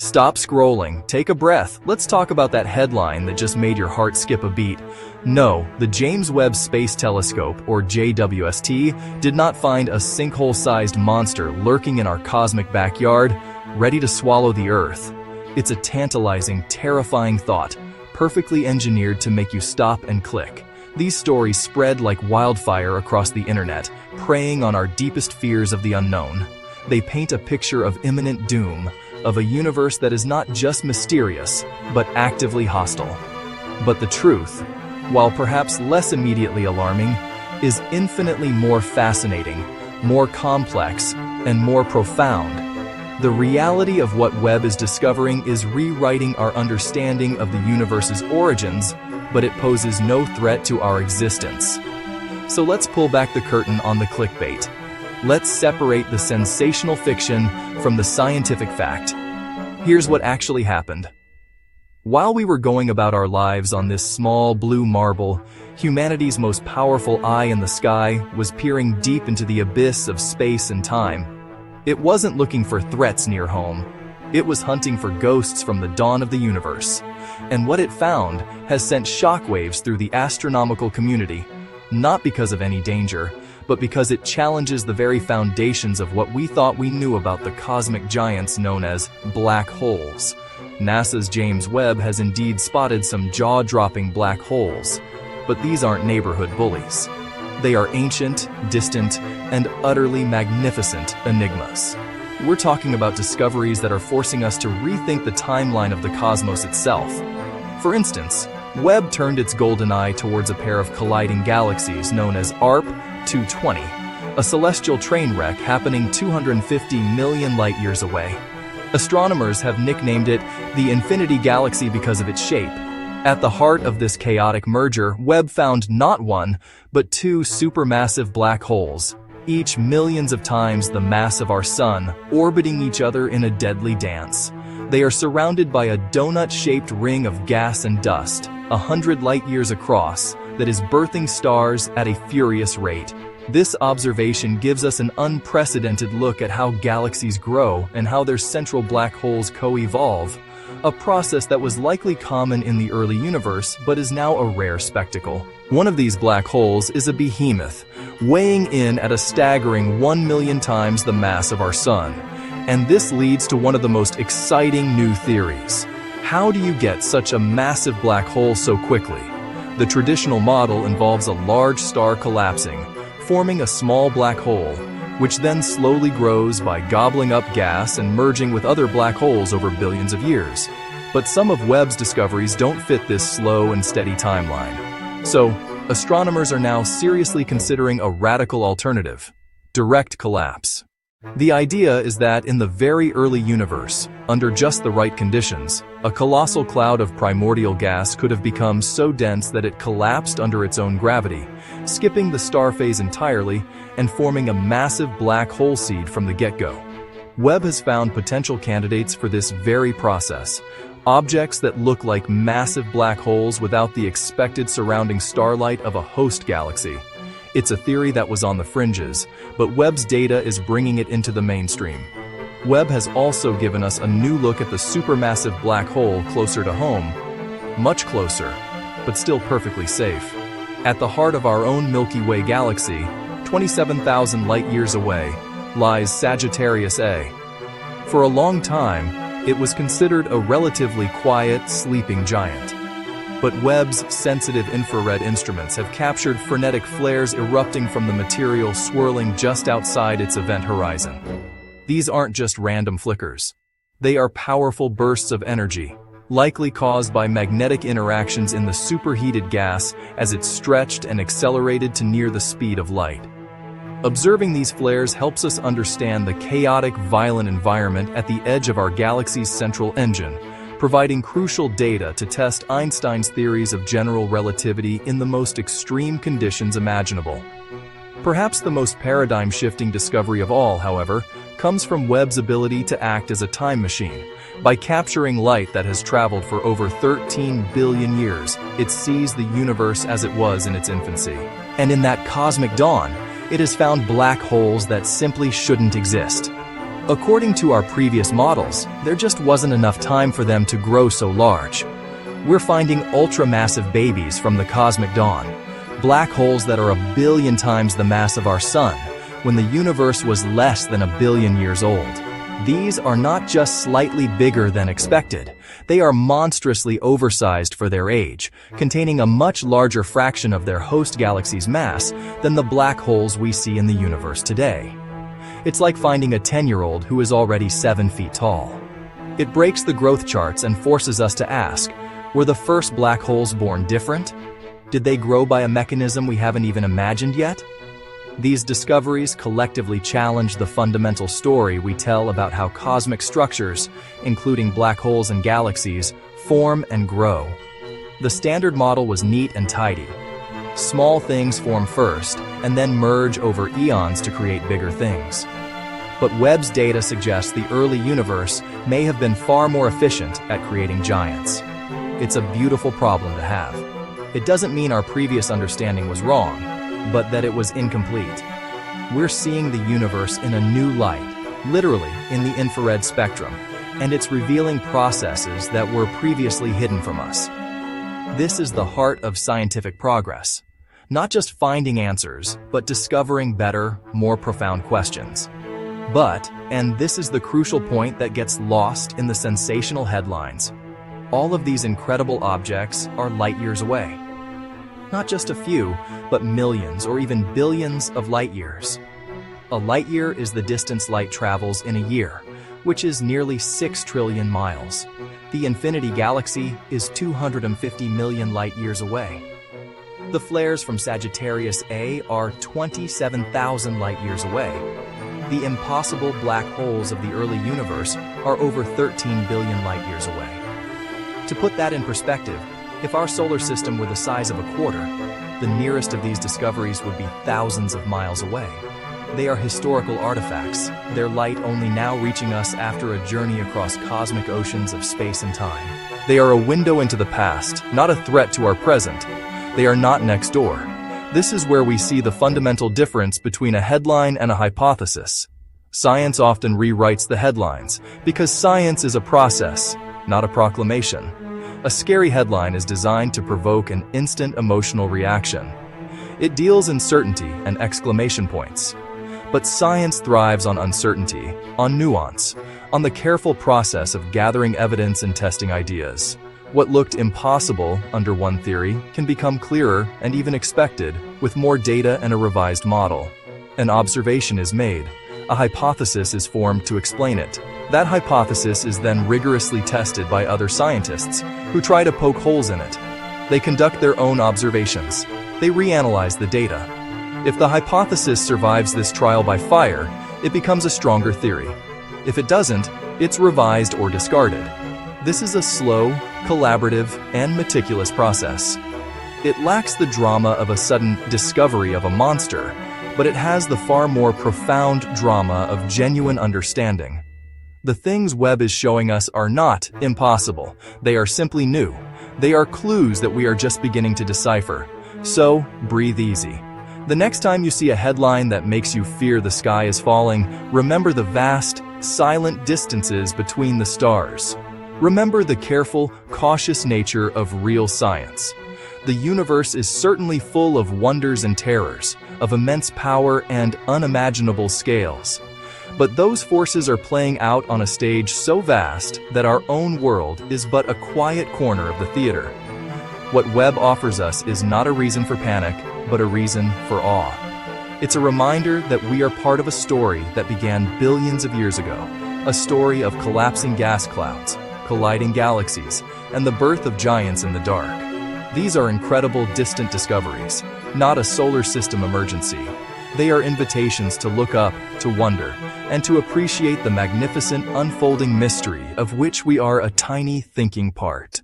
Stop scrolling, take a breath. Let's talk about that headline that just made your heart skip a beat. No, the James Webb Space Telescope, or JWST, did not find a sinkhole-sized monster lurking in our cosmic backyard, ready to swallow the Earth. It's a tantalizing, terrifying thought, perfectly engineered to make you stop and click. These stories spread like wildfire across the internet, preying on our deepest fears of the unknown. They paint a picture of imminent doom, of a universe that is not just mysterious, but actively hostile. But the truth, while perhaps less immediately alarming, is infinitely more fascinating, more complex, and more profound. The reality of what Webb is discovering is rewriting our understanding of the universe's origins, but it poses no threat to our existence. So let's pull back the curtain on the clickbait. Let's separate the sensational fiction from the scientific fact. Here's what actually happened. While we were going about our lives on this small blue marble, humanity's most powerful eye in the sky was peering deep into the abyss of space and time. It wasn't looking for threats near home. It was hunting for ghosts from the dawn of the universe. And what it found has sent shockwaves through the astronomical community, not because of any danger, but because it challenges the very foundations of what we thought we knew about the cosmic giants known as black holes. NASA's James Webb has indeed spotted some jaw-dropping black holes, but these aren't neighborhood bullies. They are ancient, distant, and utterly magnificent enigmas. We're talking about discoveries that are forcing us to rethink the timeline of the cosmos itself. For instance, Webb turned its golden eye towards a pair of colliding galaxies known as ARP 220, a celestial train wreck happening 250 million light-years away. Astronomers have nicknamed it the Infinity Galaxy because of its shape. At the heart of this chaotic merger, Webb found not one, but two supermassive black holes, each millions of times the mass of our Sun, orbiting each other in a deadly dance. They are surrounded by a donut-shaped ring of gas and dust, 100 light-years across, that is birthing stars at a furious rate. This observation gives us an unprecedented look at how galaxies grow and how their central black holes co-evolve, a process that was likely common in the early universe but is now a rare spectacle. One of these black holes is a behemoth, weighing in at a staggering 1 million times the mass of our Sun. And this leads to one of the most exciting new theories. How do you get such a massive black hole so quickly? The traditional model involves a large star collapsing, forming a small black hole, which then slowly grows by gobbling up gas and merging with other black holes over billions of years. But some of Webb's discoveries don't fit this slow and steady timeline. So, astronomers are now seriously considering a radical alternative: direct collapse. The idea is that in the very early universe, under just the right conditions, a colossal cloud of primordial gas could have become so dense that it collapsed under its own gravity, skipping the star phase entirely and forming a massive black hole seed from the get-go. Webb has found potential candidates for this very process, objects that look like massive black holes without the expected surrounding starlight of a host galaxy. It's a theory that was on the fringes, but Webb's data is bringing it into the mainstream. Webb has also given us a new look at the supermassive black hole closer to home, much closer, but still perfectly safe. At the heart of our own Milky Way galaxy, 27,000 light-years away, lies Sagittarius A. For a long time, it was considered a relatively quiet, sleeping giant. But Webb's sensitive infrared instruments have captured frenetic flares erupting from the material swirling just outside its event horizon. These aren't just random flickers. They are powerful bursts of energy, likely caused by magnetic interactions in the superheated gas as it stretched and accelerated to near the speed of light. Observing these flares helps us understand the chaotic, violent environment at the edge of our galaxy's central engine, providing crucial data to test Einstein's theories of general relativity in the most extreme conditions imaginable. Perhaps the most paradigm-shifting discovery of all, however, comes from Webb's ability to act as a time machine. By capturing light that has traveled for over 13 billion years, it sees the universe as it was in its infancy. And in that cosmic dawn, it has found black holes that simply shouldn't exist. According to our previous models, there just wasn't enough time for them to grow so large. We're finding ultra-massive babies from the cosmic dawn, black holes that are 1 billion times the mass of our Sun, when the universe was less than 1 billion years old. These are not just slightly bigger than expected, they are monstrously oversized for their age, containing a much larger fraction of their host galaxy's mass than the black holes we see in the universe today. It's like finding a 10-year-old who is already 7 feet tall. It breaks the growth charts and forces us to ask, were the first black holes born different? Did they grow by a mechanism we haven't even imagined yet? These discoveries collectively challenge the fundamental story we tell about how cosmic structures, including black holes and galaxies, form and grow. The standard model was neat and tidy. Small things form first, and then merge over eons to create bigger things. But Webb's data suggests the early universe may have been far more efficient at creating giants. It's a beautiful problem to have. It doesn't mean our previous understanding was wrong, but that it was incomplete. We're seeing the universe in a new light, literally in the infrared spectrum, and it's revealing processes that were previously hidden from us. This is the heart of scientific progress. Not just finding answers, but discovering better, more profound questions. But, and this is the crucial point that gets lost in the sensational headlines, all of these incredible objects are light years away. Not just a few, but millions or even billions of light years. A light year is the distance light travels in a year, which is nearly 6 trillion miles. The infinity galaxy is 250 million light years away. The flares from Sagittarius A are 27,000 light years away. The impossible black holes of the early universe are over 13 billion light years away. To put that in perspective, if our solar system were the size of a quarter, the nearest of these discoveries would be thousands of miles away. They are historical artifacts, their light only now reaching us after a journey across cosmic oceans of space and time. They are a window into the past, not a threat to our present. They are not next door. This is where we see the fundamental difference between a headline and a hypothesis. Science often rewrites the headlines, because science is a process, not a proclamation. A scary headline is designed to provoke an instant emotional reaction. It deals in certainty and exclamation points. But science thrives on uncertainty, on nuance, on the careful process of gathering evidence and testing ideas. What looked impossible under one theory can become clearer and even expected with more data and a revised model. An observation is made. A hypothesis is formed to explain it. That hypothesis is then rigorously tested by other scientists who try to poke holes in it. They conduct their own observations. They reanalyze the data. If the hypothesis survives this trial by fire, it becomes a stronger theory. If it doesn't, it's revised or discarded. This is a slow, collaborative, and meticulous process. It lacks the drama of a sudden discovery of a monster, but it has the far more profound drama of genuine understanding. The things Webb is showing us are not impossible. They are simply new. They are clues that we are just beginning to decipher. So, breathe easy. The next time you see a headline that makes you fear the sky is falling, remember the vast, silent distances between the stars. Remember the careful, cautious nature of real science. The universe is certainly full of wonders and terrors, of immense power and unimaginable scales. But those forces are playing out on a stage so vast that our own world is but a quiet corner of the theater. What Webb offers us is not a reason for panic, but a reason for awe. It's a reminder that we are part of a story that began billions of years ago, a story of collapsing gas clouds, colliding galaxies, and the birth of giants in the dark. These are incredible distant discoveries, not a solar system emergency. They are invitations to look up, to wonder, and to appreciate the magnificent unfolding mystery of which we are a tiny thinking part.